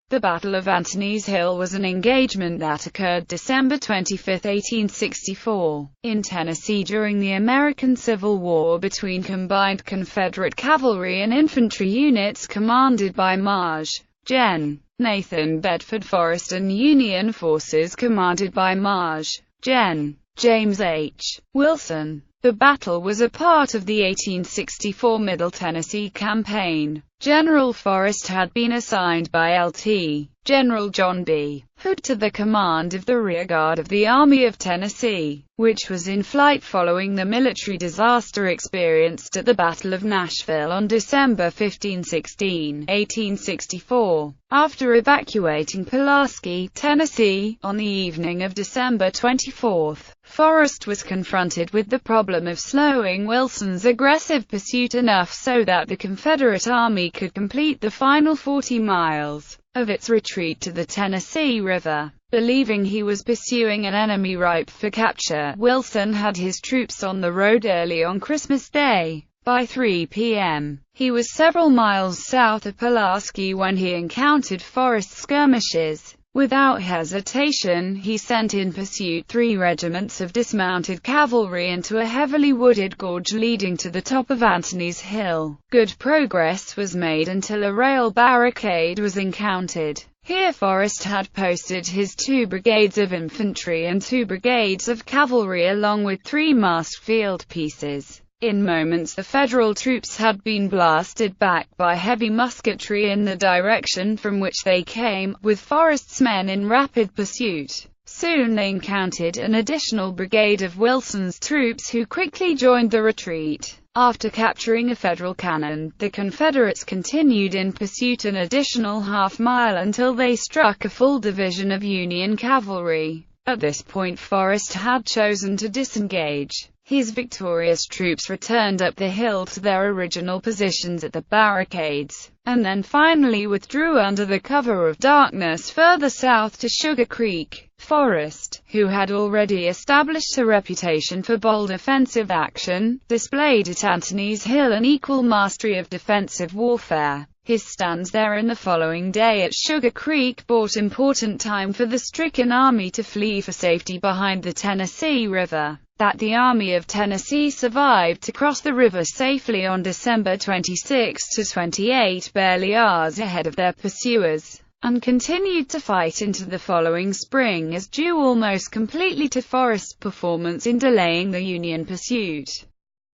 The Battle of Antony's Hill was an engagement that occurred December 25, 1864, in Tennessee during the American Civil War between combined Confederate cavalry and infantry units commanded by Maj. Gen. Nathan Bedford Forrest and Union forces commanded by Maj. Gen. James H. Wilson. The battle was a part of the 1864 Middle Tennessee Campaign. General Forrest had been assigned by Lt. General John B. Hood to the command of the rear guard of the Army of Tennessee, which was in flight following the military disaster experienced at the Battle of Nashville on December 15–16, 1864. After evacuating Pulaski, Tennessee, on the evening of December 24, Forrest was confronted with the problem of slowing Wilson's aggressive pursuit enough so that the Confederate Army could complete the final 40 miles of its retreat to the Tennessee River. Believing he was pursuing an enemy ripe for capture, Wilson had his troops on the road early on Christmas Day. By 3 p.m., he was several miles south of Pulaski when he encountered Forrest's skirmishes. Without hesitation, he sent in pursuit 3 regiments of dismounted cavalry into a heavily wooded gorge leading to the top of Antony's Hill. Good progress was made until a rail barricade was encountered. Here Forrest had posted his 2 brigades of infantry and 2 brigades of cavalry along with 3 masked field pieces. In moments the Federal troops had been blasted back by heavy musketry in the direction from which they came, with Forrest's men in rapid pursuit. Soon they encountered an additional brigade of Wilson's troops who quickly joined the retreat. After capturing a Federal cannon, the Confederates continued in pursuit an additional half-mile until they struck a full division of Union cavalry. At this point Forrest had chosen to disengage. His victorious troops returned up the hill to their original positions at the barricades, and then finally withdrew under the cover of darkness further south to Sugar Creek. Forrest, who had already established a reputation for bold offensive action, displayed at Antony's Hill an equal mastery of defensive warfare. His stands there and the following day at Sugar Creek bought important time for the stricken army to flee for safety behind the Tennessee River. That the Army of Tennessee survived to cross the river safely on December 26–28, barely hours ahead of their pursuers, and continued to fight into the following spring is due almost completely to Forrest's performance in delaying the Union pursuit.